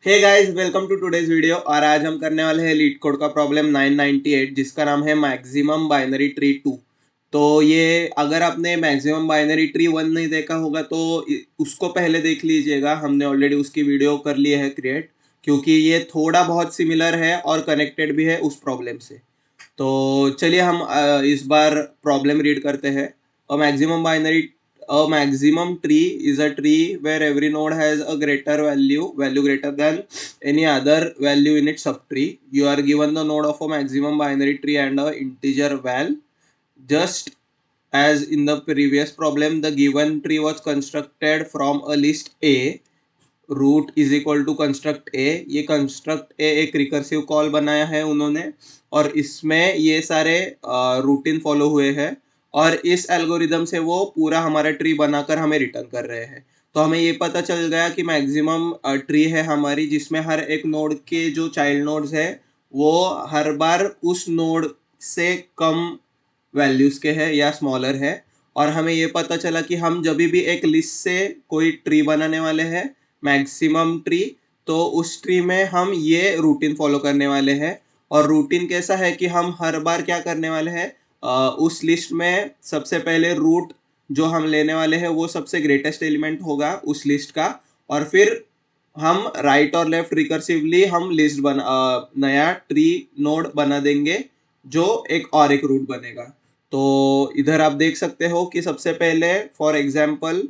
Hey guys, welcome to today's video. और आज हम करने वाले हैं लीड कोड का प्रॉब्लम 998 जिसका नाम है मैक्सिमम बाइनरी ट्री 2। तो ये अगर आपने मैक्सिमम बाइनरी ट्री 1 नहीं देखा होगा तो उसको पहले देख लीजिएगा। हमने ऑलरेडी उसकी वीडियो कर ली है क्रिएट, क्योंकि ये थोड़ा बहुत सिमिलर है और कनेक्टेड भी है उस प्रॉब्लम से। तो चलिए हम इस बार प्रॉब्लम रीड करते हैं। A maximum tree is a tree where every node has a greater value greater than any other value in its subtree. You are given the node of a maximum binary tree and a integer val. Just as in the previous problem, the given tree was constructed from a list A. Root is equal to construct a. ये construct ए एक recursive call बनाया है उन्होंने, और इसमें ये सारे routine follow हुए हैं, और इस एल्गोरिदम से वो पूरा हमारा ट्री बनाकर हमें रिटर्न कर रहे हैं। तो हमें ये पता चल गया कि मैक्सिमम ट्री है हमारी, जिसमें हर एक नोड के जो चाइल्ड नोड्स है वो हर बार उस नोड से कम वैल्यूज के है या स्मॉलर है। और हमें ये पता चला कि हम जब भी एक लिस्ट से कोई ट्री बनाने वाले हैं, मैक्सिमम ट्री, तो उस ट्री में हम ये रूटीन फॉलो करने वाले हैं। और रूटीन कैसा है कि हम हर बार क्या करने वाले हैं, उस लिस्ट में सबसे पहले रूट जो हम लेने वाले हैं वो सबसे ग्रेटेस्ट एलिमेंट होगा उस लिस्ट का, और फिर हम राइट और लेफ्ट रिकर्सिवली हम लिस्ट नया ट्री नोड बना देंगे जो एक और एक रूट बनेगा। तो इधर आप देख सकते हो कि सबसे पहले फॉर एग्जाम्पल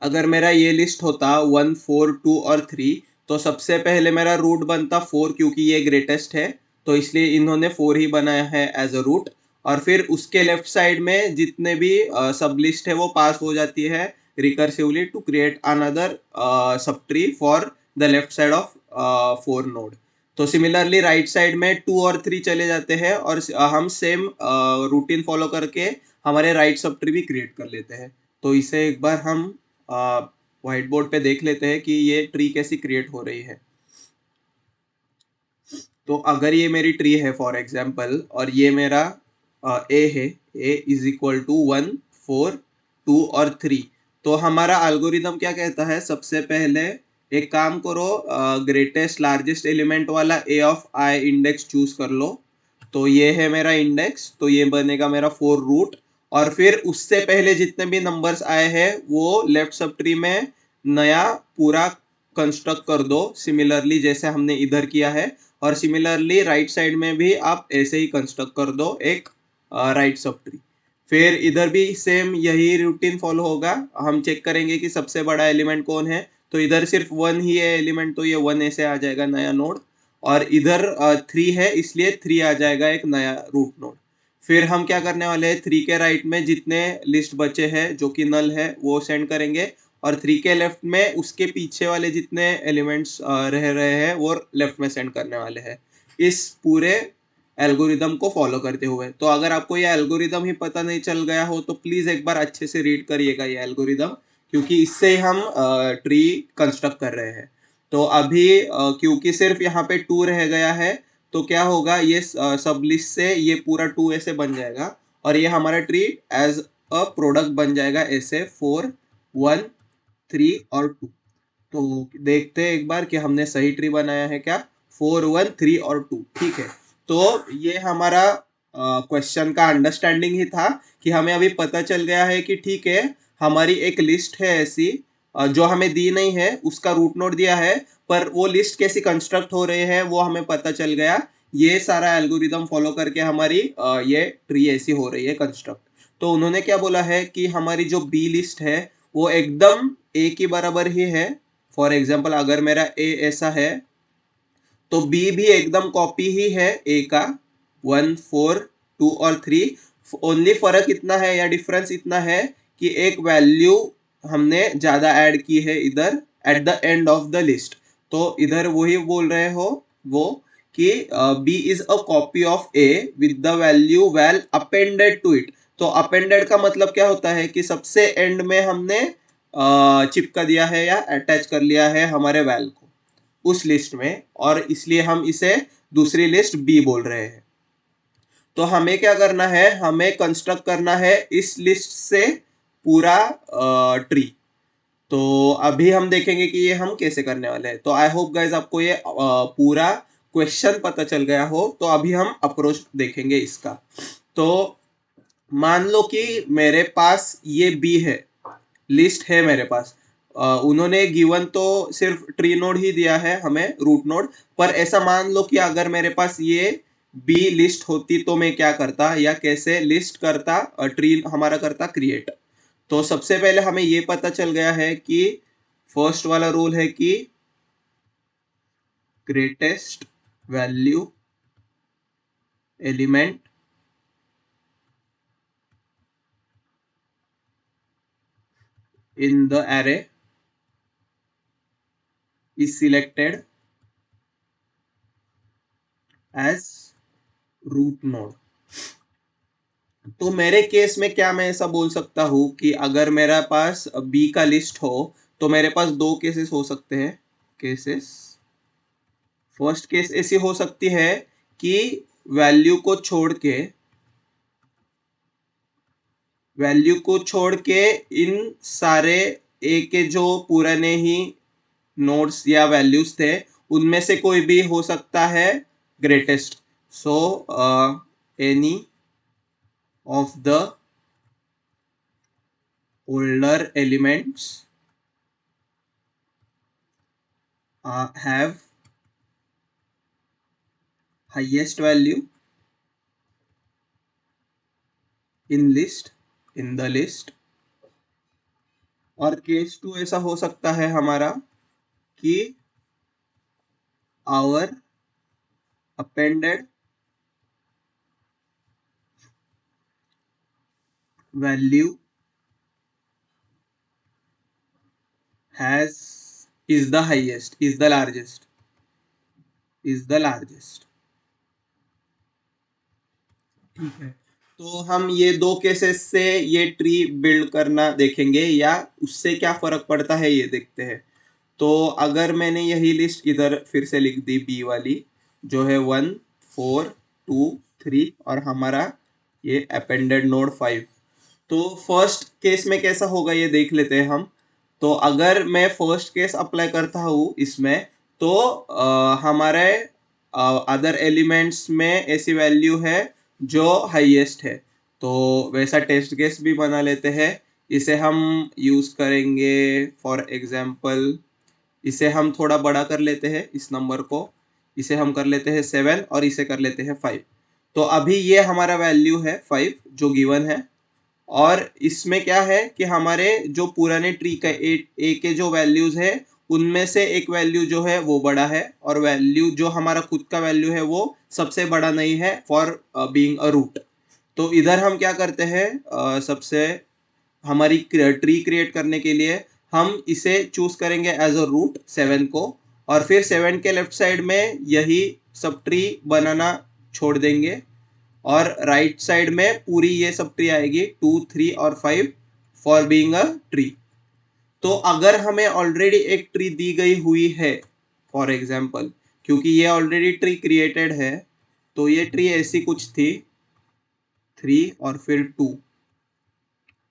अगर मेरा ये लिस्ट होता 1, 4, 2 और 3, तो सबसे पहले मेरा रूट बनता 4, क्योंकि ये ग्रेटेस्ट है तो इसलिए इन्होंने 4 ही बनाया है एज अ रूट। और फिर उसके लेफ्ट साइड में जितने भी सब लिस्ट है वो पास हो जाती है recursively to create another sub tree for the left side of 4 node. तो सिमिलरली राइट साइड में 2 और 3 चले जाते हैं, और हम सेम रूटीन फॉलो करके हमारे राइट सब ट्री भी क्रिएट कर लेते हैं। तो इसे एक बार हम व्हाइट बोर्ड पे देख लेते हैं कि ये ट्री कैसी क्रिएट हो रही है। तो अगर ये मेरी ट्री है फॉर एग्जाम्पल, और ये मेरा ए है, ए इज इक्वल टू 1, 4, 2 और 3, तो हमारा एल्गोरिदम क्या कहता है, सबसे पहले एक काम करो, ग्रेटेस्ट लार्जेस्ट एलिमेंट वाला ए ऑफ आई इंडेक्स चूज कर लो। तो ये है मेरा इंडेक्स, तो ये बनेगा मेरा 4 रूट। और फिर उससे पहले जितने भी नंबर्स आए हैं वो लेफ्ट सब ट्री में नया पूरा कंस्ट्रक्ट कर दो, सिमिलरली जैसे हमने इधर किया है। और सिमिलरली राइट साइड में भी आप ऐसे ही कंस्ट्रक्ट कर दो एक राइट सब ट्री। फिर इधर भी सेम यही रूटीन फॉलो होगा। हम चेक करेंगे कि सबसे बड़ा एलिमेंट कौन है, तो इधर सिर्फ 1 ही है एलिमेंट, तो ये 1 ऐसे आ जाएगा नया नोड। और इधर 3 है इसलिए 3 आ जाएगा एक नया रूट नोड। फिर हम क्या करने वाले हैं, 3 के राइट में जितने लिस्ट बचे हैं जो कि नल है वो सेंड करेंगे, और 3 के लेफ्ट में उसके पीछे वाले जितने एलिमेंट्स रह रहे हैं वो लेफ्ट में सेंड करने वाले हैं, इस पूरे एल्गोरिदम को फॉलो करते हुए। तो अगर आपको ये एल्गोरिदम ही पता नहीं चल गया हो तो प्लीज एक बार अच्छे से रीड करिएगा ये एल्गोरिदम, क्योंकि इससे हम ट्री कंस्ट्रक्ट कर रहे हैं। तो अभी क्योंकि सिर्फ यहाँ पे 2 रह गया है, तो क्या होगा, ये सब लिस्ट से ये पूरा 2 ऐसे बन जाएगा, और ये हमारा ट्री एज अ प्रोडक्ट बन जाएगा ऐसे 4, 1, 3 और 2। तो देखते हैं एक बार कि हमने सही ट्री बनाया है क्या, 4, 1, 3 और 2, ठीक है। तो ये हमारा क्वेश्चन का अंडरस्टैंडिंग ही था कि हमें अभी पता चल गया है कि ठीक है, हमारी एक लिस्ट है ऐसी जो हमें दी नहीं है, उसका रूट नोड दिया है, पर वो लिस्ट कैसी कंस्ट्रक्ट हो रही है वो हमें पता चल गया। ये सारा एल्गोरिदम फॉलो करके हमारी ये ट्री ऐसी हो रही है कंस्ट्रक्ट। तो उन्होंने क्या बोला है कि हमारी जो बी लिस्ट है वो एकदम ए की बराबर ही है। फॉर एग्जाम्पल अगर मेरा ए ऐसा है तो बी भी एकदम कॉपी ही है ए का, 1, 4, 2 और 3। ओनली फर्क इतना है या डिफरेंस इतना है कि एक वैल्यू हमने ज्यादा ऐड की है इधर at the end of the list. तो इधर वही बोल रहे हो वो कि b is a copy of a with the value val appended to it. तो अपेंडेड का मतलब क्या होता है कि सबसे एंड में हमने चिपका दिया है या अटैच कर लिया है हमारे वैल को उस लिस्ट में, और इसलिए हम इसे दूसरी लिस्ट बी बोल रहे हैं। तो हमें क्या करना है, हमें कंस्ट्रक्ट करना है इस लिस्ट से पूरा ट्री। तो अभी हम देखेंगे कि ये हम कैसे करने वाले हैं। तो आई होप गाइज आपको ये पूरा क्वेश्चन पता चल गया हो। तो अभी हम अप्रोच देखेंगे इसका। तो मान लो कि मेरे पास ये बी है, लिस्ट है मेरे पास। उन्होंने गिवन तो सिर्फ ट्री नोड ही दिया है हमें, रूट नोड। पर ऐसा मान लो कि अगर मेरे पास ये बी लिस्ट होती तो मैं क्या करता या कैसे लिस्ट करता, ट्री हमारा करता क्रिएट। तो सबसे पहले हमें ये पता चल गया है कि फर्स्ट वाला रूल है कि greatest value element in the array is selected as root node। तो मेरे केस में क्या मैं ऐसा बोल सकता हूं कि अगर मेरा पास बी का लिस्ट हो तो मेरे पास दो केसेस हो सकते हैं। केसेस, फर्स्ट केस ऐसी हो सकती है कि वैल्यू को छोड़ के इन सारे ए के जो पुराने ही नोड्स या वैल्यूज थे उनमें से कोई भी हो सकता है greatest. So any of the older elements have highest value in the list। और केस टू ऐसा हो सकता है हमारा कि our appended value is the highest, is the largest। ठीक है। तो हम ये दो केसेस से ये ट्री बिल्ड करना देखेंगे या उससे क्या फर्क पड़ता है ये देखते हैं। तो अगर मैंने यही लिस्ट इधर फिर से लिख दी, बी वाली जो है 1 4 2 3 और हमारा ये अपेंडेड नोड 5। तो फर्स्ट केस में कैसा होगा ये देख लेते हैं हम। तो अगर मैं फर्स्ट केस अप्लाई करता हूँ इसमें तो हमारे अदर एलिमेंट्स में ऐसी वैल्यू है जो हाईएस्ट है। तो वैसा टेस्ट केस भी बना लेते हैं। इसे हम यूज करेंगे फॉर एग्जांपल, इसे हम थोड़ा बड़ा कर लेते हैं इस नंबर को। इसे हम कर लेते हैं 7 और इसे कर लेते हैं 5। तो अभी ये हमारा वैल्यू है 5 जो गिवन है। और इसमें क्या है कि हमारे जो पुराने ट्री का ए के जो वैल्यूज है उनमें से एक वैल्यू जो है वो बड़ा है और वैल्यू जो हमारा खुद का वैल्यू है वो सबसे बड़ा नहीं है फॉर बीइंग अ रूट। तो इधर हम क्या करते हैं, सबसे हमारी ट्री क्रिएट करने के लिए हम इसे चूज करेंगे एज अ रूट 7 को। और फिर 7 के लेफ्ट साइड में यही सब ट्री बनाना छोड़ देंगे और राइट साइड में पूरी ये सब ट्री आएगी 2 3 और 5 फॉर बीइंग अ ट्री। तो अगर हमें ऑलरेडी एक ट्री दी गई हुई है फॉर एग्जांपल, क्योंकि ये ऑलरेडी ट्री क्रिएटेड है, तो ये ट्री ऐसी कुछ थी 3 और फिर 2।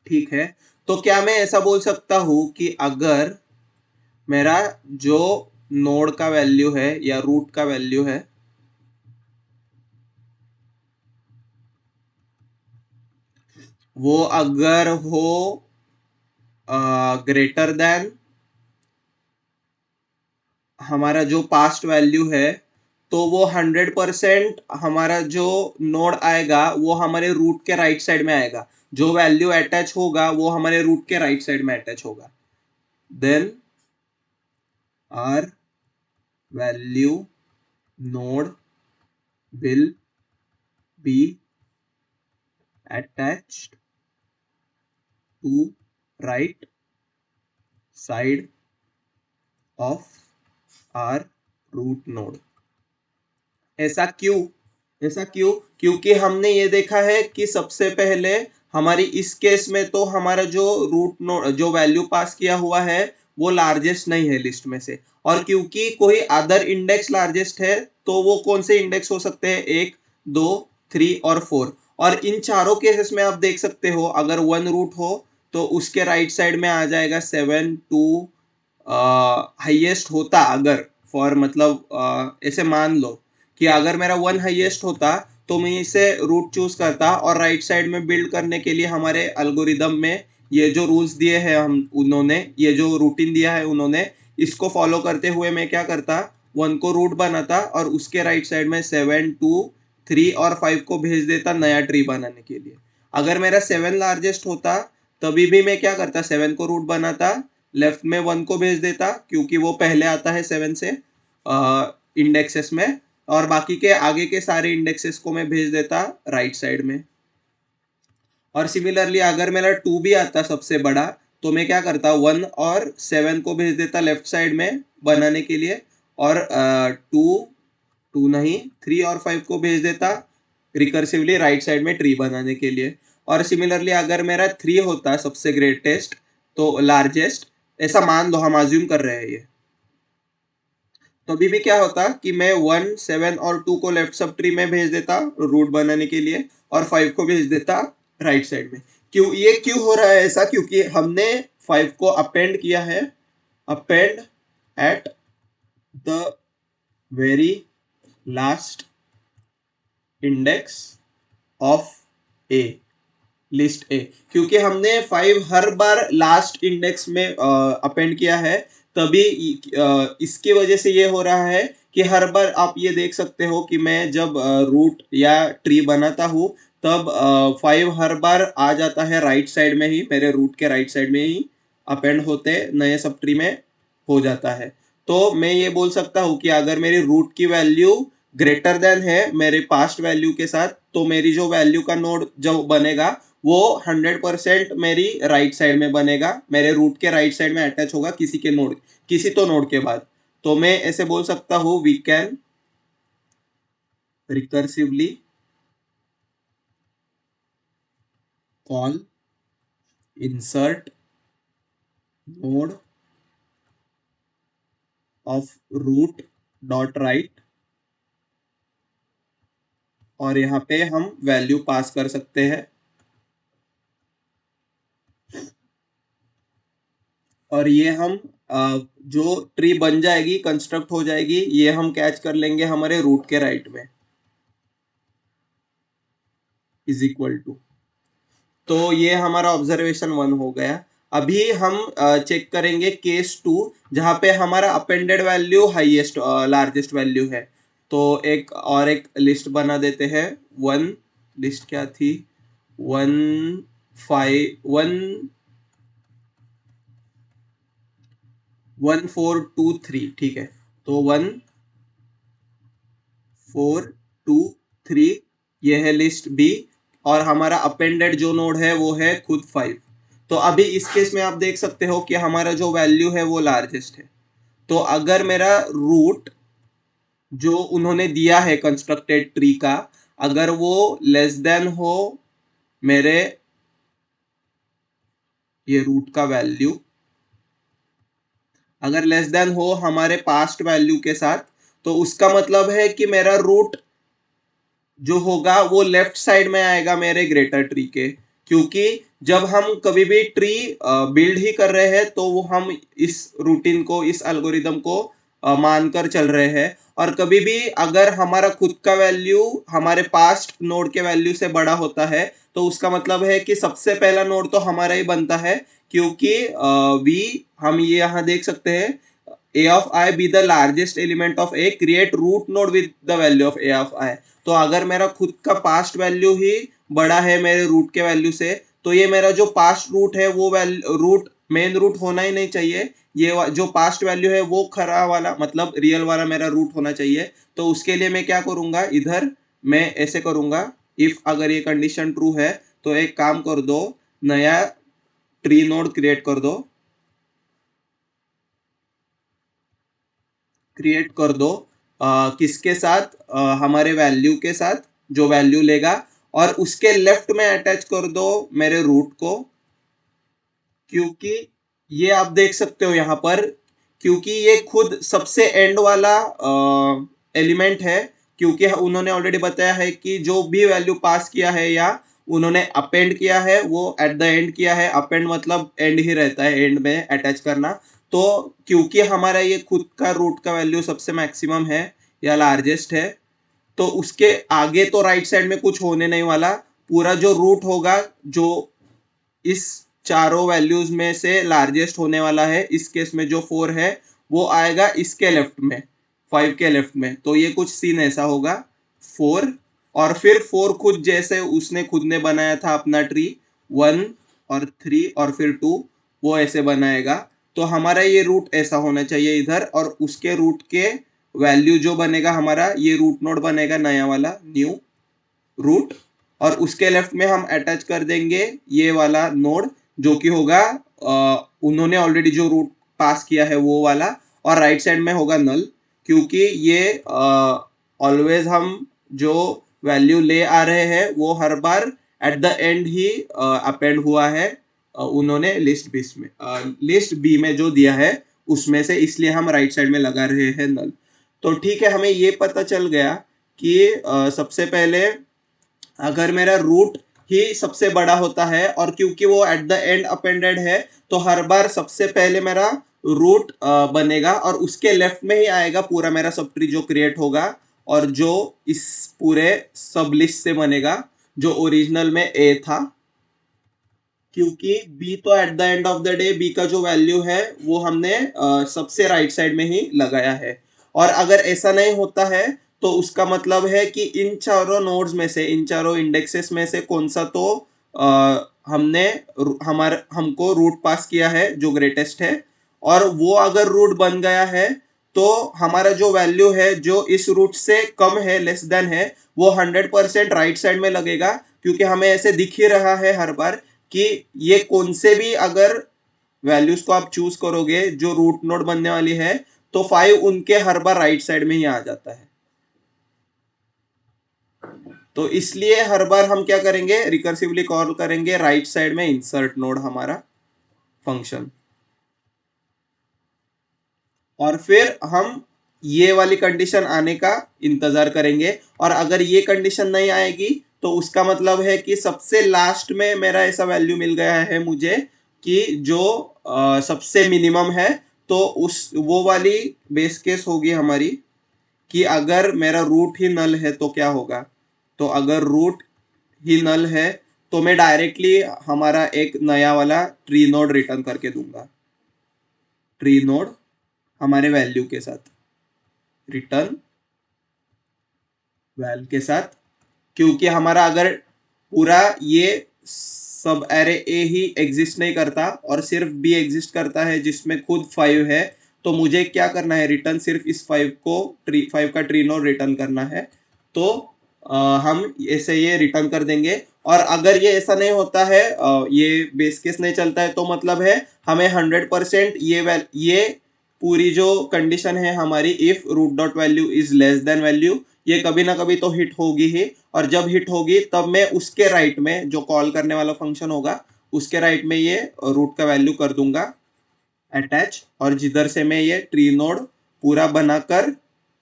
ठीक है। तो क्या मैं ऐसा बोल सकता हूं कि अगर मेरा जो नोड का वैल्यू है या रूट का वैल्यू है वो अगर हो ग्रेटर देन हमारा जो पास्ट वैल्यू है, तो वो 100% हमारा जो नोड आएगा वो हमारे रूट के राइट साइड में आएगा। जो वैल्यू अटैच होगा वो हमारे रूट के राइट साइड में अटैच होगा। Then r value node will be attached to right side of our root node। ऐसा क्यों क्योंकि हमने ये देखा है कि सबसे पहले हमारी इस केस में तो हमारा जो रूट नोड जो वैल्यू पास किया हुआ है वो लार्जेस्ट नहीं है लिस्ट में से। और क्योंकि कोई अदर इंडेक्स लार्जेस्ट है तो वो कौन से इंडेक्स हो सकते हैं, 1 2 3 और 4। और इन चारों केसेस में आप देख सकते हो अगर 1 रूट हो तो उसके राइट साइड में आ जाएगा 7 2। हाईएस्ट होता अगर फॉर मतलब ऐसे मान लो कि अगर मेरा 1 हाईएस्ट होता तो मैं इसे रूट चूज करता और राइट साइड में बिल्ड करने के लिए हमारे एल्गोरिदम में ये जो रूल्स दिए हैं हम उन्होंने ये जो रूटीन दिया है उन्होंने इसको फॉलो करते हुए मैं क्या करता 1 को रूट बनाता और उसके राइट साइड में 7 2 3 और 5 को भेज देता नया ट्री बनाने के लिए। अगर मेरा 7 लार्जेस्ट होता तभी भी मैं क्या करता 7 को रूट बनाता लेफ्ट में 1 को भेज देता क्योंकि वो पहले आता है 7 से इंडेक्सेस में और बाकी के आगे के सारे इंडेक्सेस को मैं भेज देता राइट साइड में। और सिमिलरली अगर मेरा 2 भी आता सबसे बड़ा तो मैं क्या करता 1 और 7 को भेज देता लेफ्ट साइड में बनाने के लिए और 2 नहीं 3 और 5 को भेज देता रिकर्सिवली राइट साइड में ट्री बनाने के लिए। और सिमिलरली अगर मेरा 3 होता सबसे ग्रेटेस्ट तो लार्जेस्ट ऐसा मान लो हम अज्यूम कर रहे हैं ये तो अभी भी क्या होता कि मैं 1 7 और 2 को लेफ्ट सब ट्री में भेज देता रूट बनाने के लिए और 5 को भेज देता राइट साइड में। क्यों हो रहा है ऐसा क्योंकि हमने 5 को अपेंड किया है append at the very last index of A list A क्योंकि हमने 5 हर बार लास्ट इंडेक्स में अपेंड किया है तभी इसकी वजह से ये हो रहा है कि हर बार आप ये देख सकते हो कि मैं जब रूट या ट्री बनाता हूँ तब 5 हर बार आ जाता है राइट साइड में ही मेरे रूट के राइट साइड में ही अपेंड होते नए सब ट्री में हो जाता है। तो मैं ये बोल सकता हूँ कि अगर मेरी रूट की वैल्यू ग्रेटर देन है मेरे पास्ट वैल्यू के साथ तो मेरी जो वैल्यू का नोड जो बनेगा वो 100% मेरी राइट साइड में बनेगा मेरे रूट के राइट साइड में अटैच होगा किसी तो नोड के बाद। तो मैं ऐसे बोल सकता हूँ we can recursively call insert node of root dot right और यहाँ पे हम वैल्यू पास कर सकते हैं और ये हम जो ट्री बन जाएगी कंस्ट्रक्ट हो जाएगी ये हम कैच कर लेंगे हमारे रूट के राइट में इज इक्वल टू। तो ये हमारा ऑब्जर्वेशन 1 हो गया। अभी हम चेक करेंगे केस 2 जहाँ पे हमारा appended value highest largest value है। तो एक लिस्ट बना देते हैं 1 लिस्ट क्या थी 1 5 1 1 4 2 3 ठीक है। तो 1 4 2 3 ये है लिस्ट बी और हमारा अपेंडेड जो नोड है वो है खुद 5। तो अभी इस केस में आप देख सकते हो कि हमारा जो वैल्यू है वो लार्जेस्ट है। तो अगर मेरा रूट जो उन्होंने दिया है कंस्ट्रक्टेड ट्री का अगर वो लेस देन हो मेरे ये रूट का वैल्यू अगर लेस देन हो हमारे पास्ट वैल्यू के साथ तो उसका मतलब है कि मेरा रूट जो होगा वो लेफ्ट साइड में आएगा मेरे ग्रेटर ट्री के क्योंकि जब हम कभी भी ट्री बिल्ड ही कर रहे हैं तो वो हम इस रूटीन को इस एल्गोरिदम को मानकर चल रहे हैं और कभी भी अगर हमारा खुद का वैल्यू हमारे पास्ट नोड के वैल्यू से बड़ा होता है तो उसका मतलब है कि सबसे पहला नोड तो हमारा ही बनता है क्योंकि वी हम ये यहाँ देख सकते हैं a of I be the largest element of A create root node with the value of a of I। तो अगर मेरा खुद का पास्ट वैल्यू ही बड़ा है मेरे रूट के वैल्यू से तो ये मेरा जो पास्ट रूट है वो रूट मेन रूट होना ही नहीं चाहिए ये जो पास्ट वैल्यू है वो खरा वाला मतलब रियल वाला मेरा रूट होना चाहिए। तो उसके लिए मैं क्या करूंगा इधर मैं ऐसे करूंगा इफ अगर ये कंडीशन ट्रू है तो एक काम कर दो नया ट्री नोड क्रिएट कर दो क्रिएट कर दो किसके साथ हमारे वैल्यू के साथ जो वैल्यू लेगा और उसके लेफ्ट में अटैच कर दो मेरे रूट को क्योंकि ये आप देख सकते हो यहाँ पर क्योंकि ये खुद सबसे एंड वाला एलिमेंट है क्योंकि उन्होंने ऑलरेडी बताया है कि जो भी वैल्यू पास किया है या उन्होंने अपेंड किया है, वो एट द एंड किया है। अपेंड मतलब एंड ही रहता है, एंड में अटैच करना। तो क्योंकि हमारा ये खुद का रूट का वैल्यू सबसे मैक्सिमम है या लार्जेस्ट है, तो उसके आगे तो राइट साइड में कुछ होने नहीं वाला। पूरा जो रूट होगा, जो इस चारों वैल्यूज में से लार्जेस्ट होने वाला है, इस केस में जो 4 है, वो आएगा इसके लेफ्ट में, 5 के लेफ्ट में। तो ये कुछ सीन ऐसा होगा, 4, और फिर 4 खुद जैसे उसने खुद ने बनाया था अपना ट्री, 1 और 3 और फिर 2, वो ऐसे बनाएगा। तो हमारा ये रूट ऐसा होना चाहिए इधर, और उसके रूट के वैल्यू जो बनेगा हमारा, ये रूट नोड बनेगा नया वाला, न्यू रूट। और उसके लेफ्ट में हम अटैच कर देंगे ये वाला नोड, जो कि होगा उन्होंने ऑलरेडी जो रूट पास किया है वो वाला, और राइट साइड में होगा नल, क्योंकि ये ऑलवेज हम जो वैल्यू ले आ रहे हैं वो हर बार एट द एंड ही अपेंड हुआ है उन्होंने लिस्ट बी में जो दिया है उसमें से, इसलिए हम राइट साइड में लगा रहे हैं नल। तो ठीक है, हमें ये पता चल गया कि सबसे पहले अगर मेरा रूट ही सबसे बड़ा होता है, और क्योंकि वो एट द एंड अपेंडेड है, तो हर बार सबसे पहले मेरा रूट बनेगा, और उसके लेफ्ट में ही आएगा पूरा मेरा सब ट्री जो क्रिएट होगा, और जो इस पूरे सब लिस्ट से बनेगा, जो ओरिजिनल में ए था। क्योंकि बी तो at the end of the day b का जो वैल्यू है वो हमने सबसे राइट साइड में ही लगाया है। और अगर ऐसा नहीं होता है, तो उसका मतलब है कि इन चारों नोड्स में से, इन चारों इंडेक्सेस में से कौन सा तो हमने हमको रूट पास किया है जो ग्रेटेस्ट है, और वो अगर रूट बन गया है, तो हमारा जो वैल्यू है जो इस रूट से कम है, लेस देन है, वो 100% राइट साइड में लगेगा। क्योंकि हमें ऐसे दिख ही रहा है हर बार कि ये कौन से भी अगर वैल्यूज को आप चूज करोगे जो रूट नोड बनने वाली है, तो 5 उनके हर बार राइट साइड में ही आ जाता है। तो इसलिए हर बार हम क्या करेंगे, रिकर्सिवली कॉल करेंगे राइट साइड में इंसर्ट नोड हमारा फंक्शन, और फिर हम ये वाली कंडीशन आने का इंतजार करेंगे। और अगर ये कंडीशन नहीं आएगी, तो उसका मतलब है कि सबसे लास्ट में मेरा ऐसा वैल्यू मिल गया है मुझे कि जो सबसे मिनिमम है। तो उस वो वाली बेस केस होगी हमारी कि अगर मेरा रूट ही नल है तो क्या होगा। तो अगर रूट ही नल है, तो मैं डायरेक्टली हमारा एक नया वाला ट्री नोड रिटर्न करके दूंगा, ट्री नोड हमारे वैल्यू के साथ, रिटर्न वैल के साथ। क्योंकि हमारा अगर पूरा ये सब एरे ए ही एग्जिस्ट नहीं करता और सिर्फ बी एग्जिस्ट करता है जिसमें खुद 5 है, तो मुझे क्या करना है, रिटर्न सिर्फ इस 5 को, 5 का ट्री नोड रिटर्न करना है। तो हम ऐसे ये रिटर्न कर देंगे। और अगर ये ऐसा नहीं होता है, ये बेस केस नहीं चलता है, तो मतलब है हमें 100% ये पूरी जो कंडीशन है हमारी, if root dot value is less than value, ये कभी ना कभी तो हिट होगी ही। और जब हिट होगी, तब मैं उसके राइट में जो कॉल करने वाला फंक्शन होगा, उसके राइट में ये रूट का वैल्यू कर दूंगा अटैच, और जिधर से मैं ये ट्री नोड पूरा बनाकर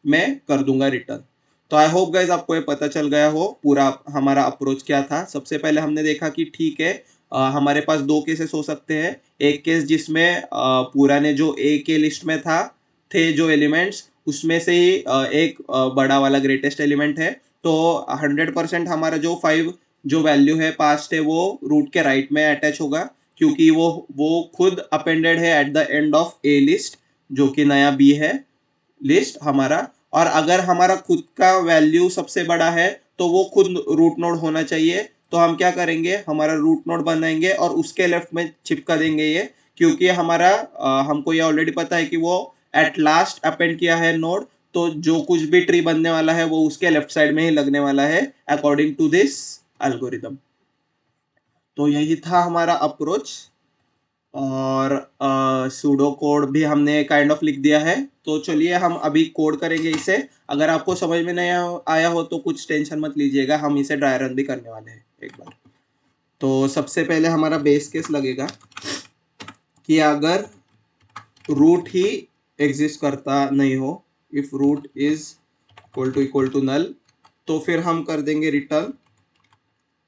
मैं कर दूंगा रिटर्न। तो आई होप गाइज आपको ये पता चल गया हो पूरा हमारा अप्रोच क्या था। सबसे पहले हमने देखा कि ठीक है, हमारे पास दो केसेस हो सकते हैं। एक केस जिसमें पूरा ने जो ए के लिस्ट में थे जो एलिमेंट्स, उसमें से ही एक बड़ा वाला ग्रेटेस्ट एलिमेंट है। तो 100% हमारा जो 5 जो वैल्यू है पास्ट है, वो रूट के राइट में अटैच होगा, क्योंकि वो खुद अपेंडेड है eight the end of A list, जो कि नया बी है लिस्ट हमारा। और अगर हमारा खुद का वैल्यू सबसे बड़ा है, तो वो खुद रूट नोड होना चाहिए। तो हम क्या करेंगे, हमारा रूट नोड बनाएंगे और उसके लेफ्ट में चिपका देंगे ये, क्योंकि हमारा हमको ये ऑलरेडी पता है कि वो एट लास्ट अपेंड किया है नोड। तो जो कुछ भी ट्री बनने वाला है वो उसके लेफ्ट साइड में ही लगने वाला है, अकॉर्डिंग टू दिस एल्गोरिदम। तो यही था हमारा अप्रोच। और सूडो कोड भी हमने काइंड ऑफ लिख दिया है। तो चलिए हम अभी कोड करेंगे इसे। अगर आपको समझ में नहीं आया हो तो कुछ टेंशन मत लीजिएगा, हम इसे ड्राई रन भी करने वाले हैं एक बार। तो सबसे पहले हमारा बेस केस लगेगा कि अगर रूट ही एग्जिस्ट करता नहीं हो, if root is equal to null, तो फिर हम कर देंगे रिटर्न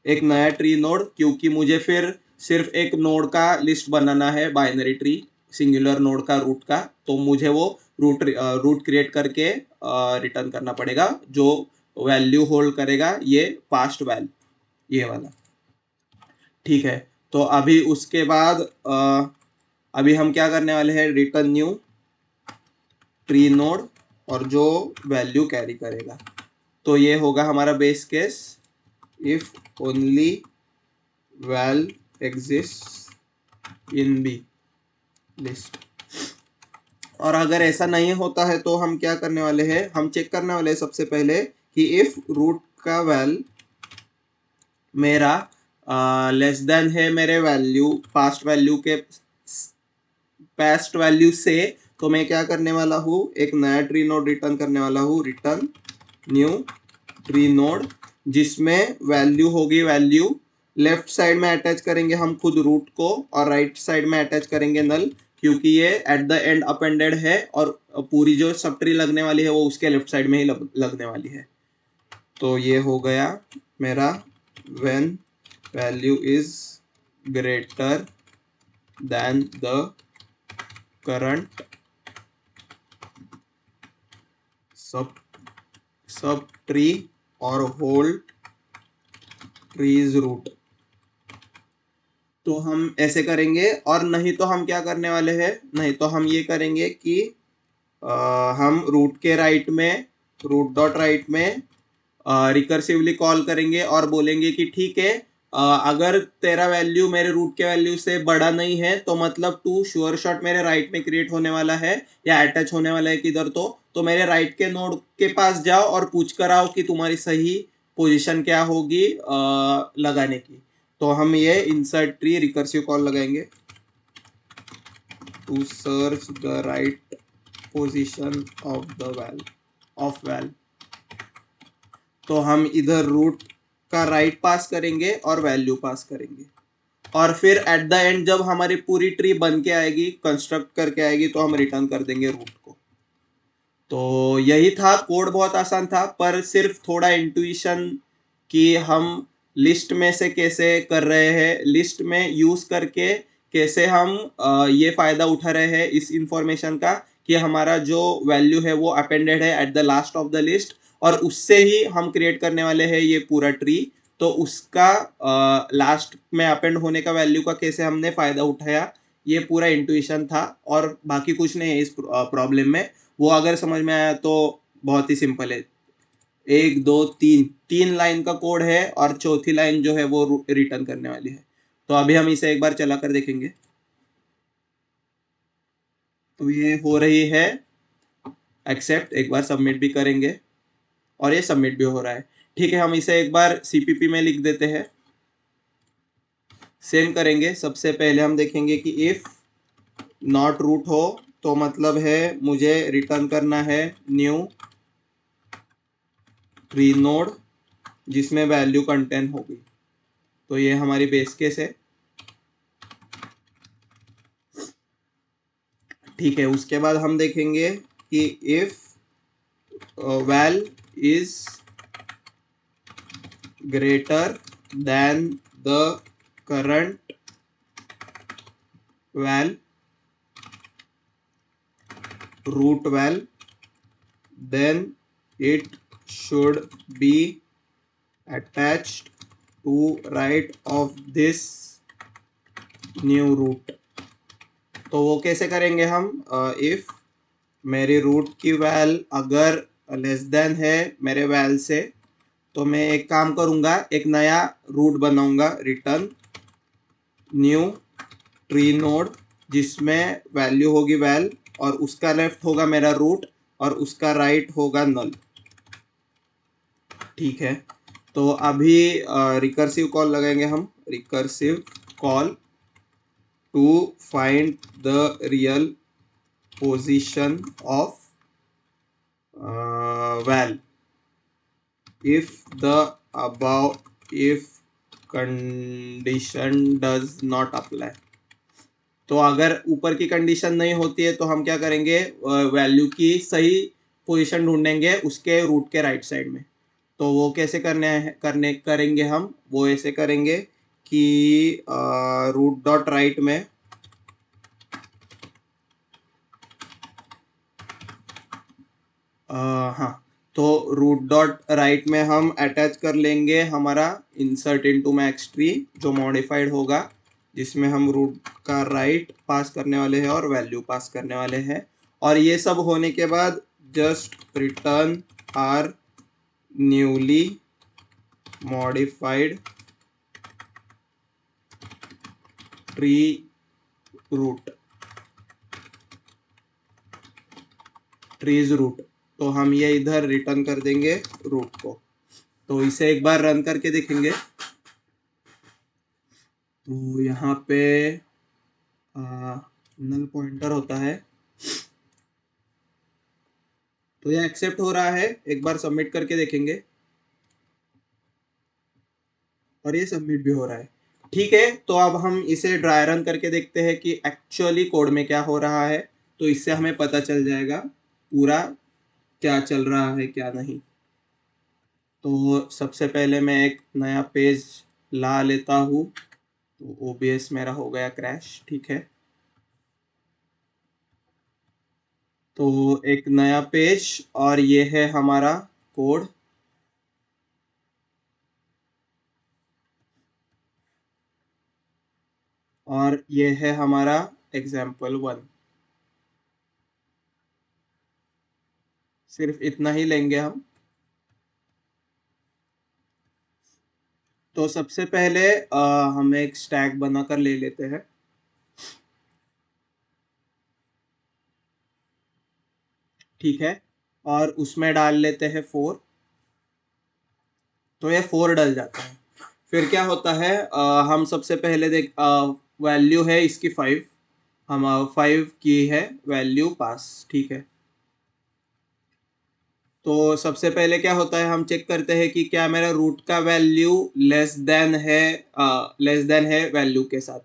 एक नया ट्री नोड, क्योंकि मुझे फिर सिर्फ एक नोड का लिस्ट बनाना है, बाइनरी ट्री सिंगुलर नोड का रूट का, तो मुझे वो रूट क्रिएट करके रिटर्न करना पड़ेगा, जो वैल्यू होल्ड करेगा ये पास्ट वैल्यू, ये वाला। ठीक है, तो अभी उसके बाद अभी हम क्या करने वाले हैं, रिटर्न न्यू ट्री नोड और जो वैल्यू कैरी करेगा। तो ये होगा हमारा base case, if only val exist in b list. और अगर ऐसा नहीं होता है तो हम क्या करने वाले हैं, हम चेक करने वाले हैं सबसे पहले कि इफ रूट का वैल मेरा लेस देन है मेरे वैल्यू पास्ट वैल्यू से, तो मैं क्या करने वाला हूँ, एक नया ट्री नोड रिटर्न करने वाला हूँ, रिटर्न न्यू ट्री नोड, जिसमें वैल्यू होगी वैल्यू लेफ्ट साइड में अटैच करेंगे हम खुद रूट को, और राइट साइड में अटैच करेंगे नल, क्योंकि ये एट द एंड अपेंडेड है और पूरी जो सब ट्री लगने वाली है वो उसके लेफ्ट साइड में ही लगने वाली है। तो ये हो गया मेरा when value is greater than the current sub tree और होल ट्रीज रूट। तो हम ऐसे करेंगे, और नहीं तो हम क्या करने वाले हैं, नहीं तो हम ये करेंगे कि हम रूट के राइट में, रूट डॉट राइट में रिकर्सिवली कॉल करेंगे और बोलेंगे कि ठीक है, अगर तेरा वैल्यू मेरे रूट के वैल्यू से बड़ा नहीं है तो मतलब तू श्योर शॉट मेरे राइट में क्रिएट होने वाला है या अटैच होने वाला है किधर, तो मेरे राइट के नोड के पास जाओ और पूछ कर आओ कि तुम्हारी सही पोजीशन क्या होगी लगाने की। तो हम ये इंसर्ट ट्री रिकर्सिव कॉल लगाएंगे, to search the right position of the val. तो हम इधर रूट का राइट पास करेंगे और वैल्यू पास करेंगे, और फिर एट द एंड जब हमारी पूरी ट्री बन के आएगी, कंस्ट्रक्ट करके आएगी, तो हम रिटर्न कर देंगे रूट को। तो यही था, कोड बहुत आसान था, पर सिर्फ थोड़ा इंट्यूशन कि हम लिस्ट में से कैसे कर रहे हैं, लिस्ट में यूज करके कैसे हम ये फायदा उठा रहे हैं इस इंफॉर्मेशन का कि हमारा जो वैल्यू है वो अपेंडेड है at the last of the list, और उससे ही हम क्रिएट करने वाले हैं ये पूरा ट्री। तो उसका लास्ट में अपेंड होने का वैल्यू का कैसे हमने फायदा उठाया, ये पूरा इंट्यूशन था, और बाकी कुछ नहीं है इस प्रॉब्लम में। वो अगर समझ में आया तो बहुत ही सिंपल है, एक दो तीन तीन लाइन का कोड है और चौथी लाइन जो है वो रिटर्न करने वाली है। तो अभी हम इसे एक बार चला कर देखेंगे। तो ये हो रही है एक्सेप्ट, एक बार सबमिट भी करेंगे और ये सबमिट भी हो रहा है। ठीक है, हम इसे एक बार सीपीपी में लिख देते हैं, सेम करेंगे। सबसे पहले हम देखेंगे कि इफ नॉट रूट हो तो मतलब है मुझे रिटर्न करना है न्यू ट्री नोड जिसमें वैल्यू कंटेन होगी। तो ये हमारी बेस केस है। ठीक है, उसके बाद हम देखेंगे कि if val is greater than the current val root val, then it should be attached to right of this new root। तो वो कैसे करेंगे हम, इफ मेरी रूट की वैल अगर लेस देन है मेरे वैल से, तो मैं एक काम करूंगा, एक नया रूट बनाऊंगा, रिटर्न न्यू ट्री नोड जिसमें वैल्यू होगी वैल और उसका लेफ्ट होगा मेरा रूट और उसका राइट होगा नल। ठीक है, तो अभी रिकर्सिव कॉल लगाएंगे हम, recursive call to find the real position of val if the above if condition does not apply. तो अगर ऊपर की कंडीशन नहीं होती है तो हम क्या करेंगे, वैल्यू की सही पोजीशन ढूंढेंगे उसके रूट के राइट साइड में। तो वो कैसे करेंगे हम, वो ऐसे करेंगे कि रूट डॉट राइट में हाँ, तो रूट डॉट राइट में हम अटैच कर लेंगे हमारा इंसर्ट इनटू मैक्स ट्री जो मॉडिफाइड होगा, जिसमें हम रूट का राइट पास करने वाले हैं और वैल्यू पास करने वाले हैं। और ये सब होने के बाद just return r newly modified tree root, tree's root. तो हम ये इधर रिटर्न कर देंगे रूट को। तो इसे एक बार रन करके देखेंगे। तो यहाँ पे नल पॉइंटर होता है, तो ये एक्सेप्ट हो रहा है। एक बार सबमिट करके देखेंगे और ये सबमिट भी हो रहा है। ठीक है, तो अब हम इसे ड्राई रन करके देखते हैं कि एक्चुअली कोड में क्या हो रहा है। तो इससे हमें पता चल जाएगा पूरा क्या चल रहा है क्या नहीं। तो सबसे पहले मैं एक नया पेज ला लेता हूँ। तो ओबीएस मेरा हो गया क्रैश, ठीक है। तो एक नया पेज और ये है हमारा कोड। और ये है हमारा एग्जाम्पल 1। सिर्फ इतना ही लेंगे हम। तो सबसे पहले हम एक स्टैक बनाकर ले लेते हैं। ठीक है, और उसमें डाल लेते हैं 4। तो ये 4 डल जाता है। फिर क्या होता है, हम सबसे पहले देख वैल्यू है इसकी 5। हम 5 की है वैल्यू पास, ठीक है। तो सबसे पहले क्या होता है, हम चेक करते हैं कि क्या मेरा रूट का वैल्यू लेस देन है वैल्यू के साथ।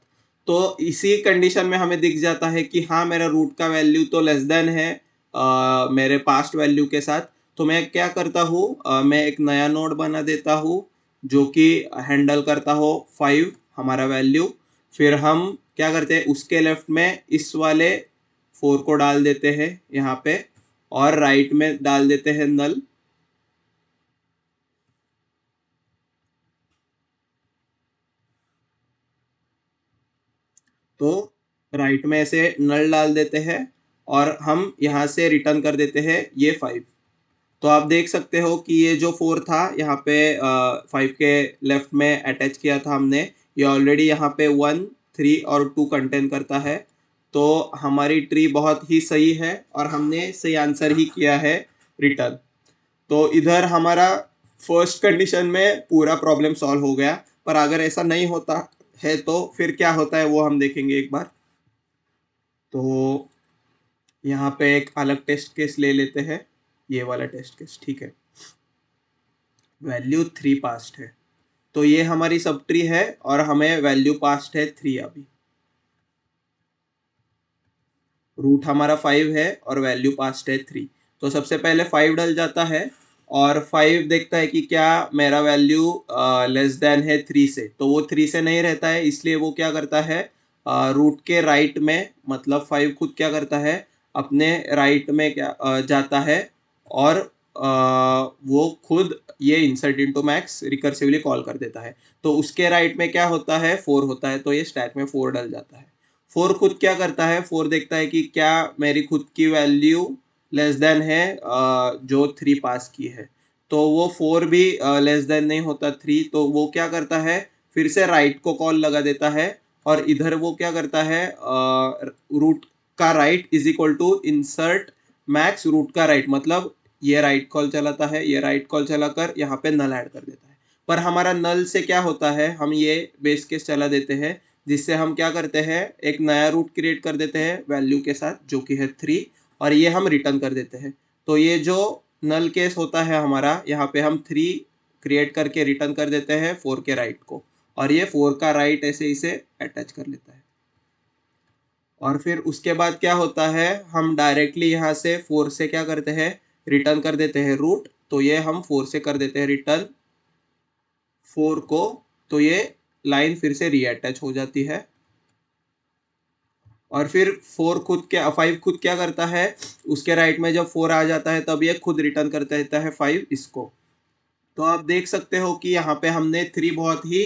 तो इसी कंडीशन में हमें दिख जाता है कि हाँ मेरा रूट का वैल्यू तो लेस देन है मेरे पास्ट वैल्यू के साथ। तो मैं क्या करता हूँ, मैं एक नया नोड बना देता हूँ जो कि हैंडल करता हो 5 हमारा वैल्यू। फिर हम क्या करते हैं, उसके लेफ्ट में इस वाले 4 को डाल देते हैं यहाँ पे, और राइट में डाल देते हैं नल। तो राइट में ऐसे नल डाल देते हैं और हम यहाँ से रिटर्न कर देते हैं ये 5। तो आप देख सकते हो कि ये जो 4 था यहाँ पे 5 के लेफ्ट में अटैच किया था हमने, ये ऑलरेडी यहाँ पे 1, 3 और 2 कंटेन करता है। तो हमारी ट्री बहुत ही सही है और हमने सही आंसर ही किया है रिटर्न। तो इधर हमारा फर्स्ट कंडीशन में पूरा प्रॉब्लम सॉल्व हो गया। पर अगर ऐसा नहीं होता है तो फिर क्या होता है वो हम देखेंगे एक बार। तो यहाँ पे एक अलग टेस्ट केस ले लेते हैं, ये वाला टेस्ट केस, ठीक है। वैल्यू 3 पास्ट है, तो ये हमारी सब ट्री है और हमें वैल्यू पास्ट है 3 अभी। रूट हमारा 5 है और वैल्यू पास्ट है 3। तो सबसे पहले 5 डल जाता है और 5 देखता है कि क्या मेरा वैल्यू लेस देन है 3 से। तो वो 3 से नहीं रहता है, इसलिए वो क्या करता है, रूट के राइट में, मतलब 5 खुद क्या करता है, अपने राइट में क्या जाता है और वो खुद ये insert into max recursively call कर देता है। तो उसके राइट में क्या होता है, 4 होता है, तो ये स्टैक में 4 डल जाता है। 4 खुद क्या करता है, 4 देखता है कि क्या मेरी खुद की वैल्यू लेस देन है जो 3 पास की है। तो वो 4 भी लेस देन नहीं होता 3, तो वो क्या करता है, फिर से राइट को कॉल लगा देता है। और इधर वो क्या करता है, रूट का right is equal to insert max root का राइट, मतलब ये राइट कॉल चलाता है, ये राइट कॉल चलाकर यहाँ पे नल ऐड कर देता है। पर हमारा नल से क्या होता है, हम ये बेस केस चला देते हैं, जिससे हम क्या करते हैं, एक नया रूट क्रिएट कर देते हैं वैल्यू के साथ जो कि है 3, और ये हम रिटर्न कर देते हैं। तो ये जो नल केस होता है हमारा, यहाँ पे हम 3 क्रिएट करके रिटर्न कर देते हैं 4 के राइट को, और ये 4 का राइट ऐसे इसे अटैच कर लेता है। और फिर उसके बाद क्या होता है, हम डायरेक्टली यहाँ से 4 से क्या करते हैं, रिटर्न कर देते हैं रूट। तो ये हम 4 से कर देते हैं रिटर्न 4 को, तो ये लाइन फिर से रीअटैच हो जाती है। और फिर 5 खुद क्या करता है, उसके राइट में जब 4 आ जाता है तब ये खुद रिटर्न करता रहता है 5 इसको। तो आप देख सकते हो कि यहाँ पे हमने 3 बहुत ही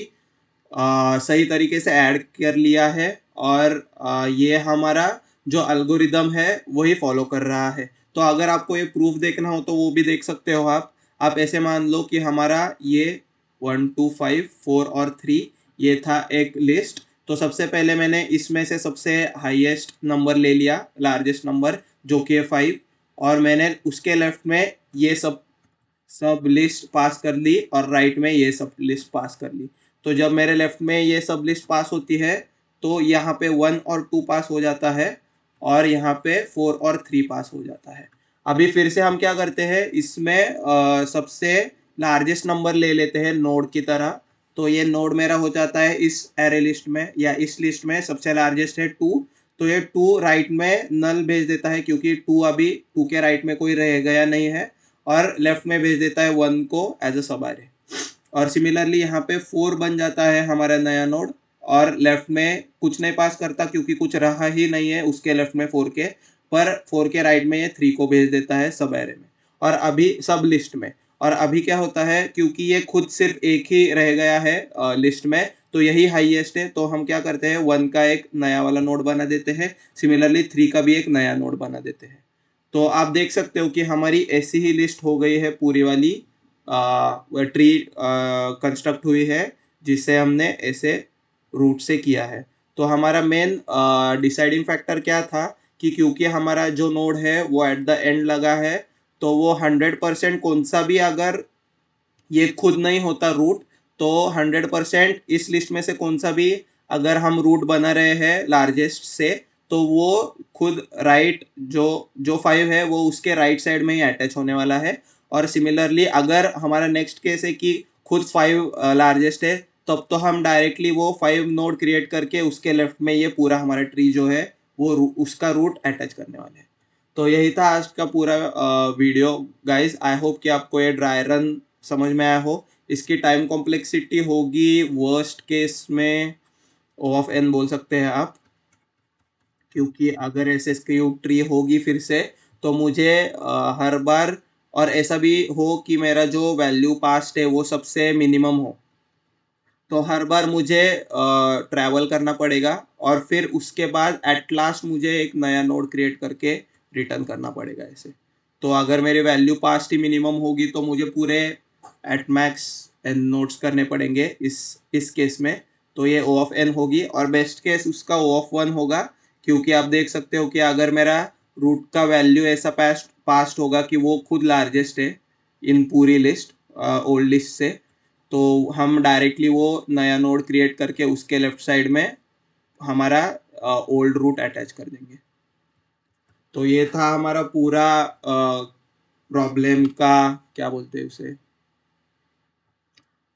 सही तरीके से ऐड कर लिया है, और ये हमारा जो एल्गोरिदम है वही फॉलो कर रहा है। तो अगर आपको ये प्रूफ देखना हो तो वो भी देख सकते हो आप ऐसे मान लो कि हमारा ये 1 2 5 4 और 3 ये था एक लिस्ट। तो सबसे पहले मैंने इसमें से सबसे हाईएस्ट नंबर ले लिया, लार्जेस्ट नंबर, जो कि है 5, और मैंने उसके लेफ्ट में ये सब लिस्ट पास कर ली और राइट में ये सब लिस्ट पास कर ली। तो जब मेरे लेफ्ट में ये सब लिस्ट पास होती है तो यहाँ पे 1 और 2 पास हो जाता है, और यहाँ पे 4 और 3 पास हो जाता है। अभी फिर से हम क्या करते हैं, इसमें सबसे लार्जेस्ट नंबर ले लेते हैं नोड की तरह। तो ये नोड मेरा हो जाता है इस एरे लिस्ट में, या इस लिस्ट में सबसे लार्जेस्ट है 2। तो ये 2 राइट में नल भेज देता है, क्योंकि 2 अभी 2 के राइट में कोई रह गया नहीं है, और लेफ्ट में भेज देता है 1 को एज अ सब एरे। और सिमिलरली यहाँ पे 4 बन जाता है हमारा नया नोड, और लेफ्ट में कुछ नहीं पास करता क्योंकि कुछ रहा ही नहीं है उसके लेफ्ट में 4 के, पर 4 के राइट में ये 3 को भेज देता है सब एरे में, और अभी सब लिस्ट में। और अभी क्या होता है, क्योंकि ये खुद सिर्फ एक ही रह गया है लिस्ट में, तो यही हाईएस्ट है, तो हम क्या करते हैं 1 का एक नया वाला नोड बना देते हैं, सिमिलरली 3 का भी एक नया नोड बना देते हैं। तो आप देख सकते हो कि हमारी ऐसी ही लिस्ट हो गई है पूरी वाली, ट्री कंस्ट्रक्ट हुई है, जिससे हमने ऐसे रूट से किया है। तो हमारा मेन डिसाइडिंग फैक्टर क्या था, कि क्योंकि हमारा जो नोड है वो एट द एंड लगा है, तो वो 100% कौन सा भी अगर ये खुद नहीं होता रूट, तो 100% इस लिस्ट में से कौन सा भी अगर हम रूट बना रहे हैं लार्जेस्ट से, तो वो खुद राइट जो जो 5 है वो उसके राइट साइड में ही अटैच होने वाला है। और सिमिलरली अगर हमारा नेक्स्ट केस है कि खुद 5 लार्जेस्ट है, तब तो हम डायरेक्टली वो 5 नोड क्रिएट करके उसके लेफ्ट में ये पूरा हमारा ट्री जो है वो उसका रूट अटैच करने वाले हैं। तो यही था आज का पूरा वीडियो गाइस। आई होप कि आपको ये ड्राई रन समझ में आया हो। इसकी टाइम कॉम्प्लेक्सिटी होगी वर्स्ट केस में O ऑफ n बोल सकते हैं आप, क्योंकि अगर ऐसे क्यूब ट्री होगी फिर से, तो मुझे हर बार, और ऐसा भी हो कि मेरा जो वैल्यू पास्ट है वो सबसे मिनिमम हो, तो हर बार मुझे ट्रैवल करना पड़ेगा, और फिर उसके बाद एट लास्ट मुझे एक नया नोड क्रिएट करके रिटर्न करना पड़ेगा ऐसे। तो अगर मेरी वैल्यू पास्ट ही मिनिमम होगी तो मुझे पूरे एट मैक्स एन नोड्स करने पड़ेंगे इस केस में। तो ये O ऑफ n होगी, और बेस्ट केस उसका O ऑफ 1 होगा, क्योंकि आप देख सकते हो कि अगर मेरा रूट का वैल्यू ऐसा पास्ट होगा कि वो खुद लार्जेस्ट है इन पूरी लिस्ट, ओल्ड लिस्ट से, तो हम डायरेक्टली वो नया नोड क्रिएट करके उसके लेफ्ट साइड में हमारा ओल्ड रूट अटैच कर देंगे। तो ये था हमारा पूरा प्रॉब्लम का, क्या बोलते हैं उसे,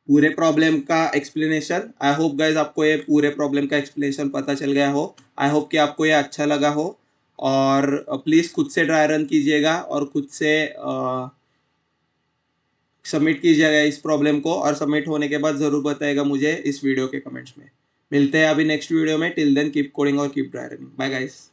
पूरे प्रॉब्लम का एक्सप्लेनेशन। आई होप गाइज आपको ये पूरे प्रॉब्लम का एक्सप्लेनेशन पता चल गया हो। आई होप कि आपको ये अच्छा लगा हो, और प्लीज़ खुद से ड्राई रन कीजिएगा और खुद से सबमिट कीजिएगा इस प्रॉब्लम को, और सबमिट होने के बाद ज़रूर बताएगा मुझे इस वीडियो के कमेंट्स में। मिलते हैं अभी नेक्स्ट वीडियो में। टिल देन कीप कोडिंग और keep dry running. Bye guys.